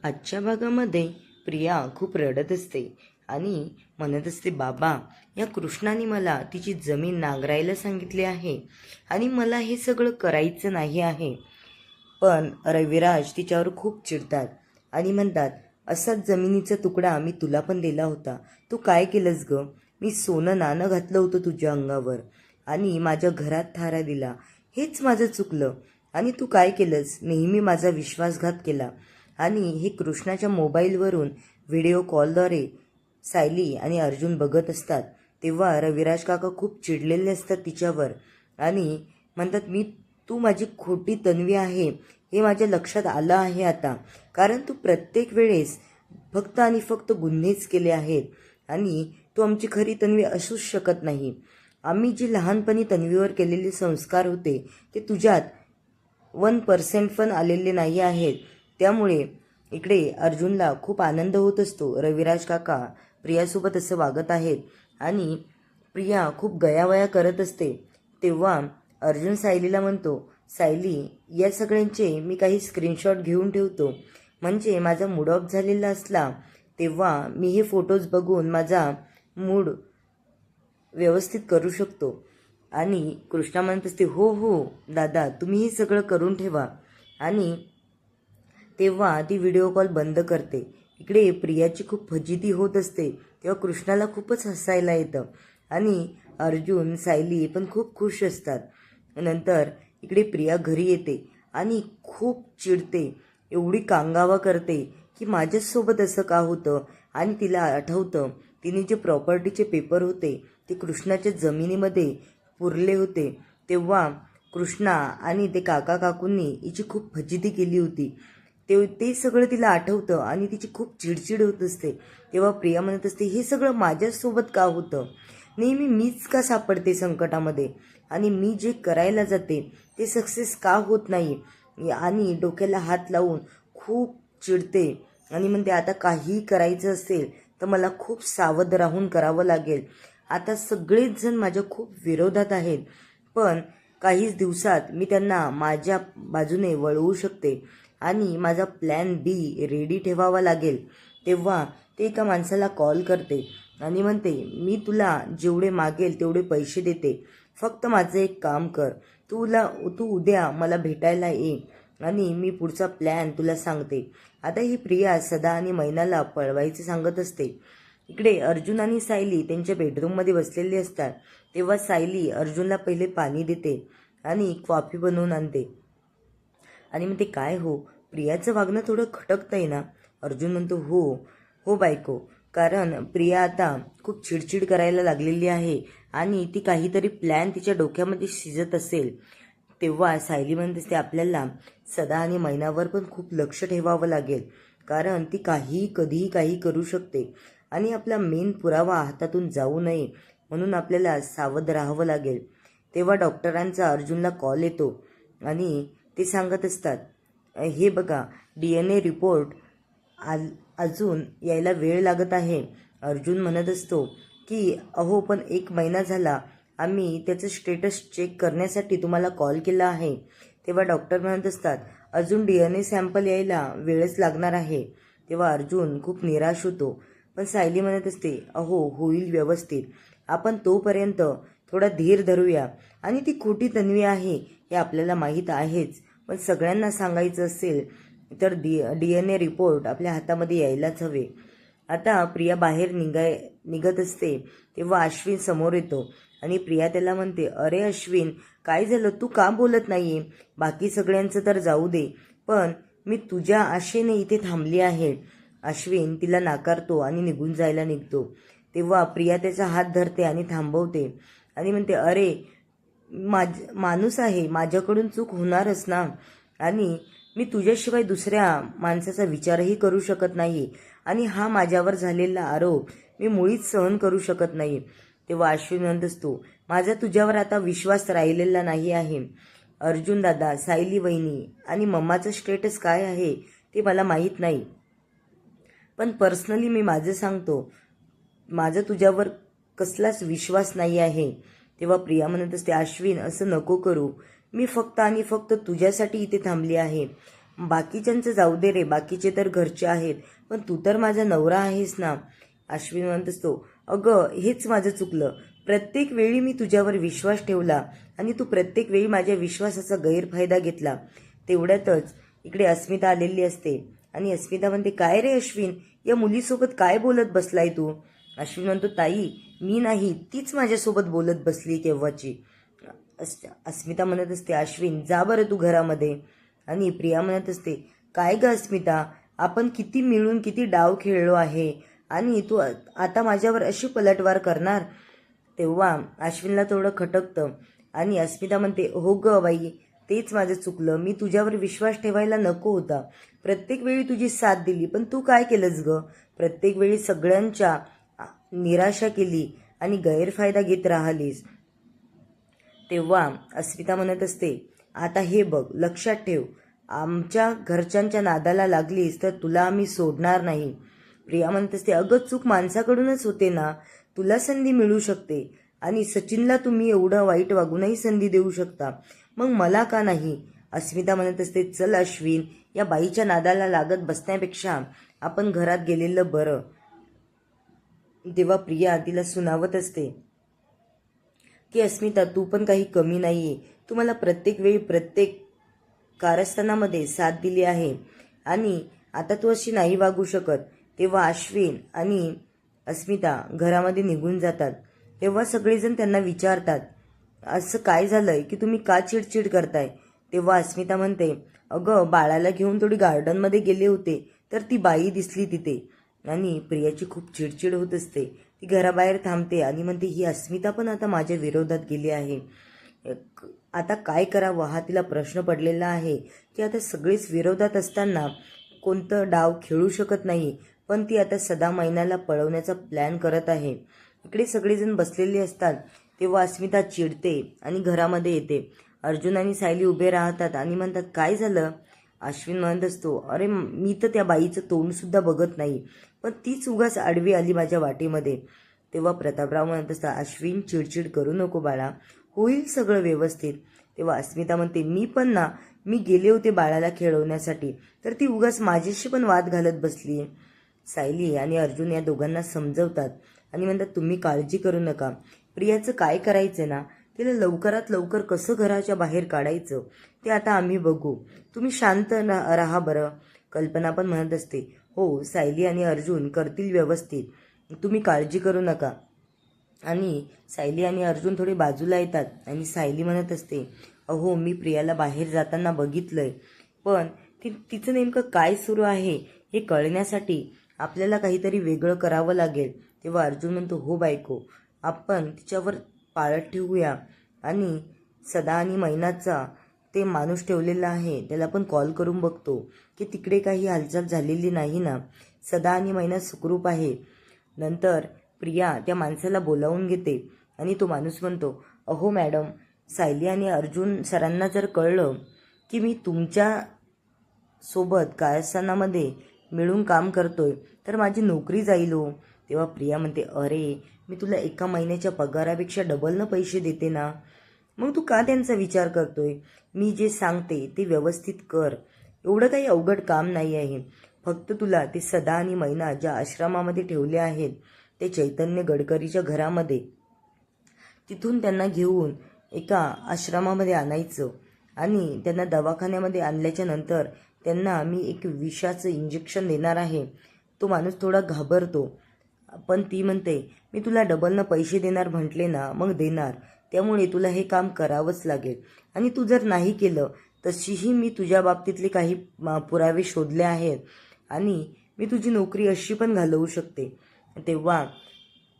आजच्या भागामध्ये प्रिया खूप रडत असते आणि म्हणत असते, बाबा, या कृष्णाने मला तिची जमीन नांगरायला सांगितले आहे आणि मला हे सगळं करायचं नाही आहे. पण रविराज तिच्यावर खूप चिडतात आणि म्हणतात, असाच जमिनीचा तुकडा मी तुला पण दिला होता, तू काय केलंस ग? मी सोनं नाणं घातलं होतं तुझ्या अंगावर आणि माझ्या घरात थारा दिला, हेच माझं चुकलं. आणि तू काय केलंस? नेहमी माझा विश्वासघात केला. आणि हे कृष्णाच्या मोबाईलवरून व्हिडिओ कॉलद्वारे सायली आणि अर्जुन बघत असतात. तेव्हा रविराज काका खूप चिडलेले असतात तिच्यावर आणि म्हणतात, तू माझी खोटी तन्वी आहे हे माझ्या लक्षात आलं आहे आता, कारण तू प्रत्येक वेळेस फक्त आणि फक्त गुन्हेच केले आहेत आणि तू आमची खरी तन्वी असूच शकत नाही. आम्ही जी लहानपणी तन्वीवर केलेले संस्कार होते ते तुझ्यात 1% पण आलेले नाही आहेत. त्यामुळे इकडे अर्जुनला खूप आनंद होत असतो. रविराज काका प्रियासोबत असं वागत आहेत आणि प्रिया खूप गयावया करत असते. तेव्हा अर्जुन सायलीला म्हणतो, सायली, या सगळ्यांचे मी काही स्क्रीनशॉट घेऊन ठेवतो, म्हणजे माझा मूड ऑफ झालेला असला तेव्हा मी हे फोटोज बघून माझा मूड व्यवस्थित करू शकतो. आणि कृष्णा म्हणत असते, हो हो दादा, तुम्ही हे सगळं करून ठेवा. आणि तेव्हा ती व्हिडिओ कॉल बंद करते. इकडे प्रियाची खूप फजिती होत असते. तेव्हा कृष्णाला खूपच हसायला येतं आणि अर्जुन सायली पण खूप खुश असतात. नंतर इकडे प्रिया घरी येते आणि खूप चिडते, एवढी कांगावा करते की माझ्यासोबत असं का होतं. आणि तिला आठवतं तिने जे प्रॉपर्टीचे पेपर होते ते कृष्णाच्या जमिनीमध्ये पुरले होते, तेव्हा कृष्णा आणि ते काका काकूंनी हिची खूप फजिती केली होती. ते सगळं तिला आठवतं आणि तिची खूप चिडचिड होत असते. तेव्हा प्रिया म्हणत असते, हे सगळं माझ्यासोबत का होतं? नेहमी मीच का सापडते संकटामध्ये आणि मी जे करायला जाते ते सक्सेस का होत नाही? आणि डोक्याला हात लावून खूप चिडते आणि म्हणते, आता काहीही करायचं असेल तर मला खूप सावध राहून करावं लागेल. आता सगळेच जण माझ्या खूप विरोधात आहेत, पण काहीच दिवसात मी त्यांना माझ्या बाजूने वळवू शकते आणि माझा प्लॅन बी रेडी ठेवावा लागेल. तेव्हा ते एका माणसाला कॉल करते आणि म्हणते, मी तुला जेवढे मागेल तेवढे पैसे देते, फक्त माझं एक काम कर, तू उद्या मला भेटायला ये आणि मी पुढचा प्लॅन तुला सांगते. आता ही प्रिया सदा आणि मैनाला पळवायचं सांगत असते. इकडे अर्जुन आणि सायली त्यांच्या बेडरूममध्ये बसलेले असतात. तेव्हा सायली अर्जुनला पहिले पाणी देते आणि कॉफी बनवून आणते आणि म्हणते, काय हो, प्रियाचं वागणं थोडं खटकतंय ना? अर्जुन म्हणतो, हो हो बायको, कारण प्रिया आता खूप चिडचिड करायला लागलेली आहे आणि ती काहीतरी प्लॅन तिच्या डोक्यामध्ये शिजत असेल. तेव्हा सायली म्हणत असते, आपल्याला सदा आणि मैनावर पण खूप लक्ष ठेवावं लागेल, कारण ती कधीही काही करू शकते आणि आपला मेन पुरावा हातातून जाऊ नये म्हणून आपल्याला सावध राहावं लागेल. तेव्हा डॉक्टरांचा अर्जुनला कॉल येतो आणि ते सांगत असतात, हे बघा, DNA रिपोर्ट अजून यायला वेळ लागत आहे. अर्जुन म्हणत असतो की अहो, पण 1 महिना झाला, आम्ही त्याचं स्टेटस चेक करण्यासाठी तुम्हाला कॉल केला आहे. तेव्हा डॉक्टर म्हणत असतात, अजून DNA सॅम्पल यायला वेळच लागणार आहे. तेव्हा अर्जुन खूप निराश होतो, पण सायली म्हणत असते, अहो, होईल व्यवस्थित, आपण तोपर्यंत थोडा धीर धरूया. आणि ती खोटी तन्वी आहे हे आपल्याला माहीत आहेच, पण सगळ्यांना सांगायचं असेल तर DNA रिपोर्ट आपल्या हातामध्ये यायलाच हवे. आता प्रिया बाहेर निघत असते तेव्हा अश्विन समोर येतो आणि प्रिया त्याला म्हणते, अरे अश्विन, काय झालं? तू का बोलत नाहीये? बाकी सगळ्यांचं तर जाऊ दे, पण मी तुझ्या आशेने इथे थांबली आहे. अश्विन तिला नाकारतो आणि निघून जायला निघतो. तेव्हा प्रिया त्याचा हात धरते आणि थांबवते आणि म्हणते, अरे, माणूस आहे, माझ्याकडून चूक होणारच ना, आणि मी तुझ्याशिवाय दुसऱ्या माणसाचा विचारही करू शकत नाही आणि हा माझ्यावर झालेला आरोप मी मुळीच सहन करू शकत नाही. तेव्हा अश्विन म्हणत असतो, माझा तुझ्यावर आता विश्वास राहिलेला नाही आहे. अर्जुन दादा, सायली वहिनी आणि मम्माचं स्टेटस काय आहे ते मला माहीत नाही, पण पर्सनली मी माझं सांगतो, माझा तुझ्यावर कसलाच विश्वास नाही आहे. तेव्हा प्रिया म्हणत असते, अश्विन, असं नको करू, मी फक्त आणि फक्त तुझ्यासाठी इथे थांबली आहे. बाकीच्यांचं जाऊ दे रे, बाकीचे तर घरचे आहेत, पण तू तर माझा नवरा आहेस ना. अश्विन म्हणत असतो, अगं हेच माझं चुकलं. प्रत्येक वेळी मी तुझ्यावर विश्वास ठेवला आणि तू प्रत्येक वेळी माझ्या विश्वासाचा गैरफायदा घेतला. तेवढ्यातच इकडे अस्मिता आलेली असते आणि अस्मिता म्हणते, काय रे अश्विन, या मुलीसोबत काय बोलत बसलाय तू? अश्विन म्हणतो, ताई मी नाही, तीच माझ्यासोबत बोलत बसली केव्हाची. अस्मिता म्हणत असते, अश्विन जा बरं तू घरामध्ये. आणि प्रिया म्हणत असते, काय ग अस्मिता, आपण किती मिळून किती डाव खेळलो आहे आणि तू आता माझ्यावर अशी पलटवार करणार? तेव्हा अश्विनला थोडं खटकतं आणि अस्मिता म्हणते, हो ग बाई, तेच माझं चुकलं. मी तुझ्यावर विश्वास ठेवायला नको होता. प्रत्येक वेळी तुझी साथ दिली, पण तू काय केलंस ग? प्रत्येक वेळी सगळ्यांच्या निराशा केली आणि गैरफायदा घेत राहिलीस. तेव्हा अस्मिता म्हणत असते, आता हे बघ, लक्षात ठेव, आमच्या घरच्यांच्या नादाला लागलीस तर तुला आम्ही सोडणार नाही. प्रिया म्हणत असते, अगं चूक माणसाकडूनच होते ना, तुला संधी मिळू शकते आणि सचिनला तुम्ही एवढं वाईट वागूनही संधी देऊ शकता, मग मला का नाही? अस्मिता म्हणत असते, चल अश्विन, या बाईच्या नादाला लागत बसण्यापेक्षा आपण घरात गेलेलं बरं. तेव्हा प्रिया तिला सुनावत असते की अस्मिता, तू पण काही कमी नाहीये. तुम्हाला प्रत्येक वेळी प्रत्येक कारस्थानामध्ये साथ दिली आहे आणि आता तू अशी नाही वागू शकत. तेव्हा अश्विन आणि अस्मिता घरामध्ये निघून जातात. तेव्हा सगळेजण त्यांना विचारतात, असं काय झालंय की तुम्ही का चिडचिड करताय? तेव्हा अस्मिता म्हणते, अगं बाळाला घेऊन थोडी गार्डनमध्ये गेले होते तर ती बाई दिसली तिथे. आणि प्रियाची खूप चिडचिड होत असते. ती घराबाहेर थांबते आणि म्हणते, ही अस्मिता पण आता माझ्या विरोधात गेली आहे. आता काय करावं हा तिला प्रश्न पडलेला आहे की आता सगळेच विरोधात असताना कोणतं डाव खेळू शकत नाही, पण ती आता सदा मैनाला पळवण्याचा प्लॅन करत आहे. इकडे सगळेजण बसलेले असतात. तेव्हा अस्मिता चिडते आणि घरामध्ये येते. अर्जुन आणि सायली उभे राहतात आणि म्हणतात, काय झालं? अश्विन म्हणत असतो, अरे मी तर त्या बाईचं तोंडसुद्धा बघत नाही, पण तीच उगाच आडवी आली माझ्या वाटेमध्ये. तेव्हा प्रतापराव म्हणत असतात, अश्विन चिडचिड करू नको बाळा, होईल सगळं व्यवस्थित. तेव्हा अस्मिता म्हणते, मी पण ना, मी गेले होते बाळाला खेळवण्यासाठी, तर ती उगाच माझ्याशी पण वाद घालत बसली. सायली आणि अर्जुन या दोघांना समजवतात आणि म्हणतात, तुम्ही काळजी करू नका. प्रियाचं काय करायचं ना, तिला लवकरात लवकर कसं घराच्या बाहेर काढायचं ते आता आम्ही बघू. तुम्ही शांत राहा बरं. कल्पना पण म्हणत असते, हो सायली आणि अर्जुन करतील व्यवस्थित, तुम्ही काळजी करू नका. आणि सायली आणि अर्जुन थोडे बाजूला येतात आणि सायली म्हणत असते, अहो मी प्रियाला बाहेर जाताना बघितलंय, पण तिचं नेमकं काय सुरू आहे हे कळण्यासाठी आपल्याला काहीतरी वेगळं करावं लागेल. तेव्हा अर्जुन म्हणतो, हो बायको, आपण तिच्यावर पाळत ठेवूया आणि सदा आणि मैनाचा ते माणूस ठेवलेला आहे त्याला पण कॉल करून बघतो की तिकडे काही हालचाल झालेली नाही ना, सदा आणि मैना सुखरूप आहे. नंतर प्रिया त्या माणसाला बोलावून घेते आणि तो माणूस म्हणतो, अहो मॅडम, सायली आणि अर्जुन सरांना जर कळलं की मी तुमच्या सोबत कारस्थानामध्ये मिळून काम करतोय तर माझी नोकरी जाईल हो. तेव्हा प्रिया म्हणते, अरे मी तुला एका महिन्याच्या पगारापेक्षा डबल न पैसे देते ना, मग तू का त्यांचा विचार करतोय? मी जे सांगते ते व्यवस्थित कर, एवढं काही अवघड काम नाही आहे. फक्त तुला ते सदा आणि मैना ज्या आश्रमामध्ये ठेवले आहेत ते चैतन्य गडकरीच्या घरामध्ये, तिथून त्यांना घेऊन एका आश्रमामध्ये आणायचं आणि त्यांना दवाखान्यामध्ये आणल्याच्या नंतर त्यांना मी एक विषाचं इंजेक्शन देणार आहे. तो माणूस थोडा घाबरतो, पण ती म्हणते, मी तुला डबल न पैसे देणार म्हटले ना, मग देणार, त्यामुळे तुला हे काम करावंच लागेल. आणि तू जर नाही केलं तशीही मी तुझ्या बाबतीतले काही पुरावे शोधले आहेत आणि मी तुझी नोकरी अशी पण घालवू शकते. तेव्हा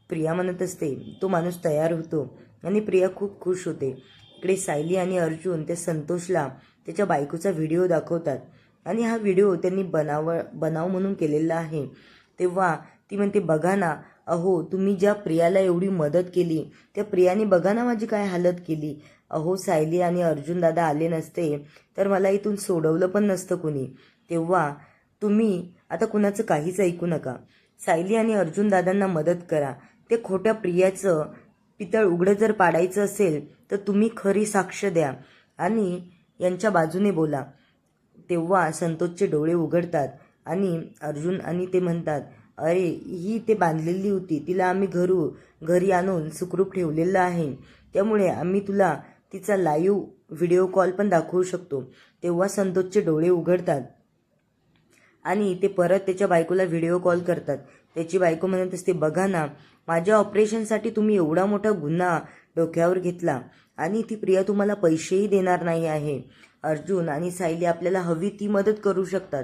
प्रिया म्हणत असते, तो माणूस तयार होतो आणि प्रिया खूप खुश होते. इकडे सायली आणि अर्जुन त्या संतोषला त्याच्या बायकोचा व्हिडिओ दाखवतात आणि हा व्हिडिओ त्यांनी बनाव म्हणून केलेला आहे. तेव्हा ती म्हणते, बघा ना, अहो तुम्ही ज्या प्रियाला एवढी मदत केली त्या प्रियाने बघा ना माझी काय हालत केली. अहो सायली आणि अर्जुन दादा आले नसते तर मला इथून सोडवलं पण नसतं कुणी. तेव्हा तुम्ही आता कुणाचं काहीच ऐकू नका, सायली आणि अर्जुन दादांना मदत करा. ते खोट्या प्रियाचं पितळ उघडं जर पाडायचं असेल तर तुम्ही खरी साक्ष द्या आणि यांच्या बाजूने बोला. तेव्हा संतोषचे डोळे उघडतात आणि अर्जुन आणि ते म्हणतात, अरे ही ते बांधलेली होती, तिला आम्ही घरी आणून सुखरूप ठेवलेलं आहे, त्यामुळे आम्ही तुला तिचा लाईव्ह व्हिडिओ कॉल पण दाखवू शकतो. तेव्हा संतोषचे डोळे उघडतात आणि ते परत त्याच्या बायकोला व्हिडिओ कॉल करतात. त्याची बायको म्हणत असते, बघा ना, माझ्या ऑपरेशनसाठी तुम्ही एवढा मोठा गुन्हा डोक्यावर घेतला आणि ती प्रिया तुम्हाला पैसेही देणार नाही आहे. अर्जुन आणि सायली आपल्याला हवी ती मदत करू शकतात,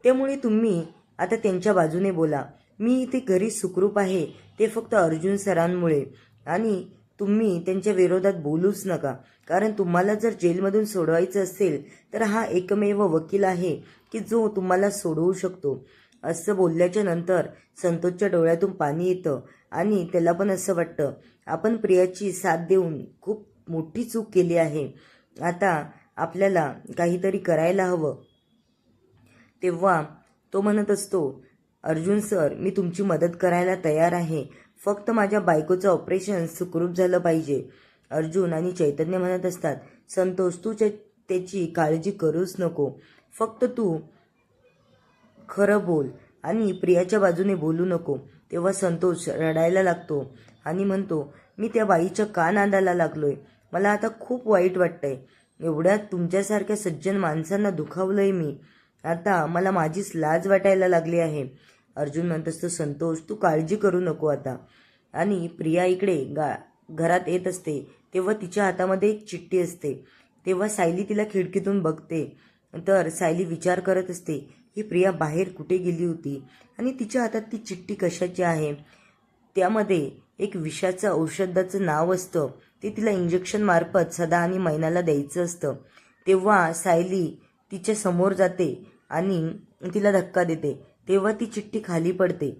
त्यामुळे तुम्ही आता त्यांच्या बाजूने बोला. मी इथे घरी सुखरूप आहे ते फक्त अर्जुन सरांमुळे, आणि तुम्ही त्यांच्या विरोधात बोलूच नका, कारण तुम्हाला जर जेलमधून सोडवायचं असेल तर हा एकमेव वकील आहे की जो तुम्हाला सोडवू शकतो. असं बोलल्याच्या नंतर संतोषच्या डोळ्यातून पाणी येतं आणि त्याला पण असं वाटतं, आपण प्रियाची साथ देऊन खूप मोठी चूक केली आहे, आता आपल्याला काहीतरी करायला हवं. तेव्हा तो म्हणत असतो, अर्जुन सर, मी तुमची मदत करायला तयार आहे, फक्त माझ्या बायकोचं ऑपरेशन सुखरूप झालं पाहिजे. अर्जुन आणि चैतन्य म्हणत असतात, संतोष, तू त्याची काळजी करूच नको, फक्त तू खरं बोल आणि प्रियाच्या बाजूने बोलू नको. तेव्हा संतोष रडायला लागतो आणि म्हणतो, मी त्या बाईच्या का नादाला लागलोय, मला आता खूप वाईट वाटतंय, एवढ्यात तुमच्यासारख्या सज्जन माणसांना दुखावलंय मी, आता मला माझीच लाज वाटायला लागली आहे. अर्जुन म्हणत असतो, संतोष, तू काळजी करू नको आता. आणि प्रिया इकडे घरात येत असते तेव्हा तिच्या हातामध्ये एक चिठ्ठी असते. तेव्हा सायली तिला खिडकीतून बघते, तर सायली विचार करत असते, ही प्रिया बाहेर कुठे गेली होती आणि तिच्या हातात ती चिठ्ठी कशाची आहे. त्यामध्ये एक विषाचं औषधाचं नाव असतं, ते तिला इंजेक्शन मार्फत सदा आणि मैनाला द्यायचं असतं. तेव्हा सायली तिच्या समोर जाते आणि तिला धक्का देते. तेव्हा ती चिठ्ठी खाली पडते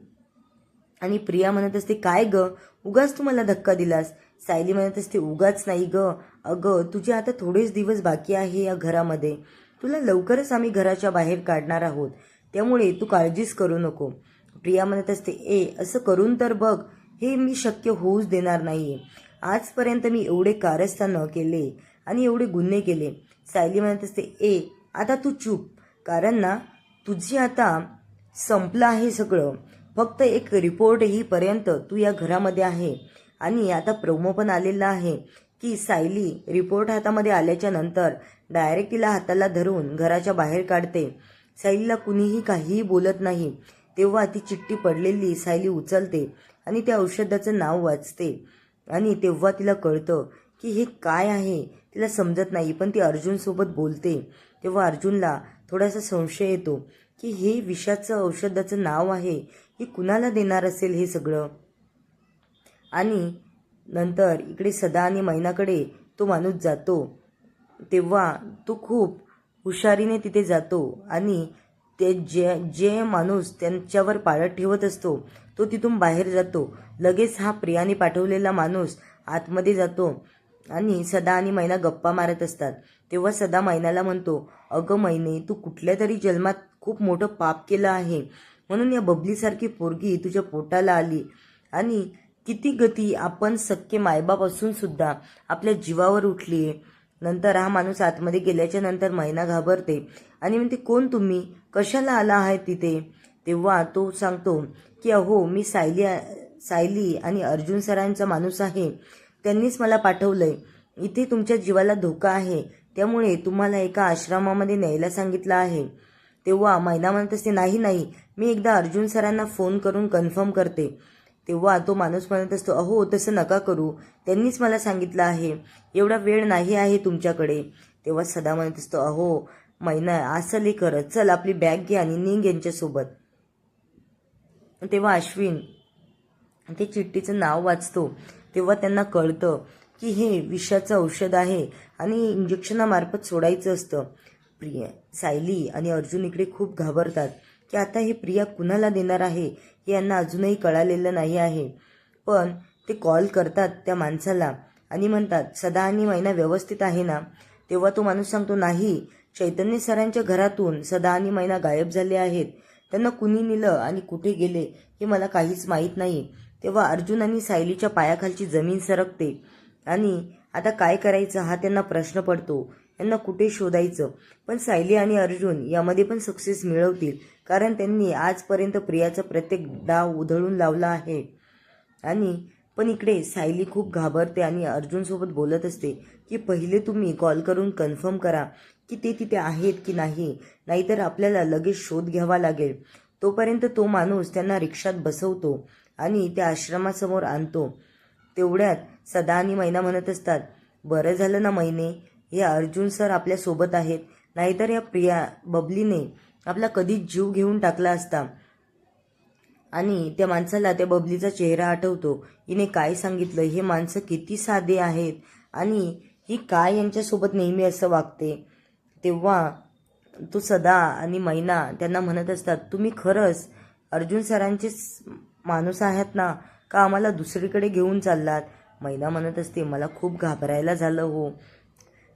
आणि प्रिया म्हणत असते, काय ग, उगाच तू मला धक्का दिलास. सायली म्हणत असते, उगाच नाही ग, अगं तुझे आता थोडेच दिवस बाकी आहे या घरामध्ये, तुला लवकरच आम्ही घराच्या बाहेर काढणार आहोत, त्यामुळे तू काळजीच करू नको. प्रिया म्हणत असते, असं करून तर बघ, हे मी शक्य होऊच देणार नाहीये, आजपर्यंत मी एवढे कारस्थान केले आणि एवढे गुन्हे केले. सायली म्हणत असते, आता तू चूप, कारण ना तुझी आता संपलं आहे सगळं, फक्त एक रिपोर्ट येईपर्यंत तू या घरामध्ये आहे. आणि आता प्रोमो पण आलेला आहे की सायली रिपोर्ट हातामध्ये आल्याच्या नंतर डायरेक्ट तिला हाताला धरून घराच्या बाहेर काढते. सायलीला कुणीही काहीही बोलत नाही. तेव्हा ती चिठ्ठी पडलेली सायली उचलते आणि त्या औषधाचं नाव वाचते आणि तेव्हा तिला कळतं की हे काय आहे, तिला समजत नाही, पण ती अर्जुनसोबत बोलते. तेव्हा अर्जुनला थोडासा संशय येतो की हे विषाचं औषधाचं नाव आहे, हे कुणाला देणार असेल हे सगळं. आणि नंतर इकडे सदा आणि मैनाकडे तो माणूस जातो. तेव्हा तो खूप हुशारीने तिथे जातो आणि ते जे माणूस त्यांच्यावर पाळत ठेवत असतो तो तिथून बाहेर जातो. लगेच हा प्रियाने पाठवलेला माणूस आतमध्ये जातो आणि सदा आणि मैना गप्पा मारत असतात. तेव्हा सदा मैनाला म्हणतो, अगं मैने, तू कुठल्या तरी जन्मात खूप मोठं पाप केलं आहे, म्हणून या बबलीसारखी पोरगी तुझ्या पोटाला आली. आणि किती गती, आपण सख्खे मायबाप असून सुद्धा आपल्या जीवावर उठली. नंतर हा माणूस आतमध्ये गेल्याच्या नंतर मैना घाबरते आणि म्हणते, कोण तुम्ही, कशाला आला आहे तिथे. तेव्हा तो सांगतो की अहो, मी सायली आणि अर्जुन सरांचा माणूस आहे, त्यांनीच मला पाठवलंय, इथे तुमच्या जीवाला धोका आहे, त्यामुळे तुम्हाला एका आश्रमामध्ये न्यायला सांगितलं आहे. तेव्हा मैना म्हणत असते, नाही, मी एकदा अर्जुन सरांना फोन करून कन्फर्म करते. तेव्हा तो माणूस म्हणत असतो, अहो तसं नका करू, त्यांनीच मला सांगितलं आहे, एवढा वेळ नाही आहे तुमच्याकडे. तेव्हा सदा म्हणत असतो, अहो मैना, असं ले करत, चल आपली बॅग घे आणि निघ यांच्यासोबत. तेव्हा अश्विन ते चिठ्ठीचं नाव वाचतो. तेव्हा त्यांना कळतं की हे विषाचं औषध आहे आणि इंजेक्शनामार्फत सोडायचं असतं. प्रिया, सायली आणि अर्जुन इकडे खूप घाबरतात की आता हे प्रिया कुणाला देणार आहे हे यांना अजूनही कळालेलं नाही आहे. पण ते कॉल करतात त्या माणसाला आणि म्हणतात, सदा आणि मैना व्यवस्थित आहे ना. तेव्हा तो माणूस सांगतो, नाही, चैतन्य सरांच्या घरातून सदा आणि मैना गायब झाले आहेत, त्यांना कुणी नेलं आणि कुठे गेले हे मला काहीच माहीत नाही. तेव्हा अर्जुन आणि सायलीच्या पायाखालची जमीन सरकते आणि आता काय करायचं हा त्यांना प्रश्न पडतो. यांना कुठे शोधायचं. पण सायली आणि अर्जुन यामध्ये पण सक्सेस मिळवतील, कारण त्यांनी आजपर्यंत प्रियाचा प्रत्येक डाव उधळून लावला आहे. आणि पण इकडे सायली खूप घाबरते आणि अर्जुनसोबत बोलत असते की पहिले तुम्ही कॉल करून कन्फर्म करा की ते तिथे आहेत की नाही, नाहीतर आपल्याला लगेच शोध घ्यावा लागेल. तोपर्यंत तो माणूस त्यांना रिक्षात बसवतो आणि त्या आश्रमासमोर आणतो. तेवढ्यात सदा आणि मैना म्हणत असतात, बरं झालं ना मैने, हे अर्जुन सर आपल्यासोबत आहेत, नाहीतर या प्रिया बबलीने आपला कधीच जीव घेऊन टाकला असता. आणि त्या माणसाला त्या बबलीचा चेहरा आठवतो. हिने काय सांगितलं, हे माणसं किती साधे आहेत आणि ही काय यांच्यासोबत नेहमी असं वागते. तेव्हा तो सदा आणि मैना त्यांना म्हणत असतात, तुम्ही खरंच अर्जुन सरांचेच माणूस आहात ना, का आम्हाला दुसरीकडे घेऊन चाललात. मैना म्हणत असते, मला खूप घाबरायला झालं हो.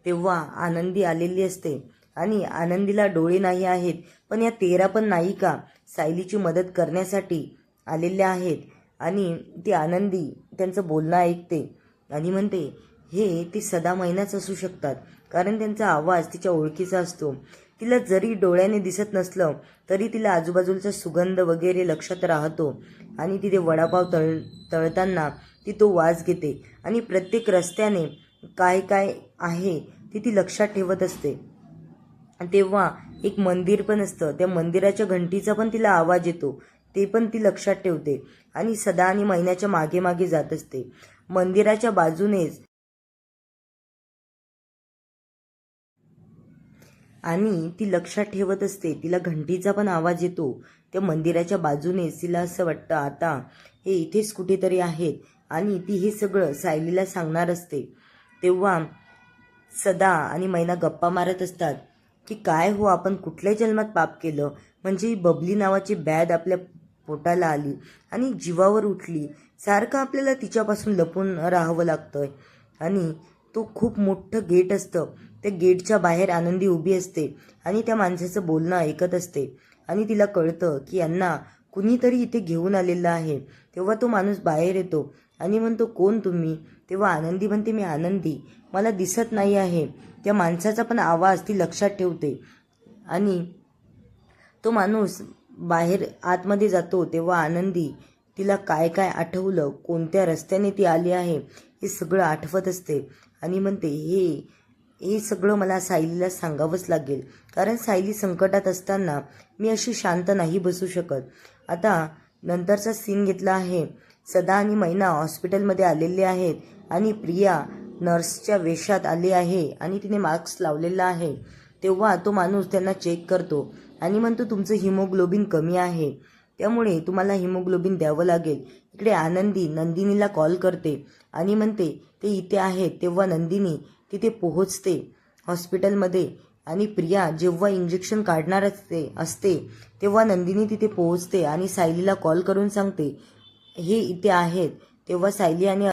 तेव्हा आनंदी आलेली असते आणि आनंदीला डोळे नाही आहेत, पण या 13 पण नाही का सायलीची मदत करण्यासाठी आलेल्या आहेत. आणि ती आनंदी त्यांचं बोलणं ऐकते आणि म्हणते, हे ती सदा मैनाच असू शकतात, कारण त्यांचा आवाज तिच्या ओळखीचा असतो. तिला जरी डोळ्याने दिसत नसलं तरी तिला आजूबाजूचा सुगंध वगैरे लक्षात राहतो आणि तिथे वडापाव तळताना ती तो वास घेते आणि प्रत्येक रस्त्याने काय काय आहे ती लक्षात ठेवत असते. तेव्हा एक मंदिर पण असतं, त्या मंदिराच्या घंटीचा पण तिला आवाज येतो, ते पण ती लक्षात ठेवते आणि सदा आणि मैन्याच्या मागे मागे जात असते. मंदिराच्या बाजूनेच आणि ती लक्षात ठेवत असते, तिला घंटीचा पण आवाज येतो त्या मंदिराच्या बाजूनेच. तिला असं वाटतं आता हे इथेच कुठेतरी आहेत आणि ती हे सगळं सायलीला सांगणार असते. तेव्हा सदा आणि मैना गप्पा मारत असतात की काय हो, आपण कुठल्या जन्मात पाप केलं, म्हणजे बबली नावाची बॅद आपल्या पोटाला आली आणि जीवावर उठली. सारखं आपल्याला तिच्यापासून लपून राहावं लागतंय. आणि तो खूप मोठं गेट असतं, त्या गेटच्या बाहेर आनंदी उभी असते आणि त्या माणसाचं बोलणं ऐकत असते आणि तिला कळतं की यांना कुणीतरी इथे घेऊन आलेलं आहे. तेव्हा तो माणूस बाहेर येतो आणि म्हणतो, कोण तुम्ही. तेव्हा आनंदी म्हणते, मी आनंदी, मला दिसत नाही आहे. त्या माणसाचा पण आवाज ती लक्षात ठेवते आणि तो माणूस बाहेर आतमध्ये जातो. तेव्हा आनंदी तिला काय काय आठवलं, कोणत्या रस्त्याने ती आली आहे हे सगळं आठवत असते आणि म्हणते, हे सगळं मला सायलीला सांगावंच लागेल, कारण सायली संकटात असताना मी अशी शांत नाही बसू शकत. आता नंतरचा सीन घेतला आहे. सदा आणि मैना हॉस्पिटलमध्ये आलेले आहेत आणि प्रिया नर्सच्या वेशात आली आहे आणि तिने मास्क लावलेला आहे. तेव्हा तो माणूस त्यांना चेक करतो आणि म्हणतो, तुमचं हिमोग्लोबिन कमी आहे, त्यामुळे तुम्हाला हिमोग्लोबिन द्यावं लागेल. इकडे आनंदी नंदिनीला कॉल करते आणि म्हणते ते इथे आहेत. तेव्हा नंदिनी तिथे पोहोचते हॉस्पिटलमध्ये आणि प्रिया जेव्हा इंजेक्शन काढणार असते तेव्हा नंदिनी तिथे पोहोचते आणि सायलीला कॉल करून सांगते, हे इथे आहेत. तेव्हा सायली आणि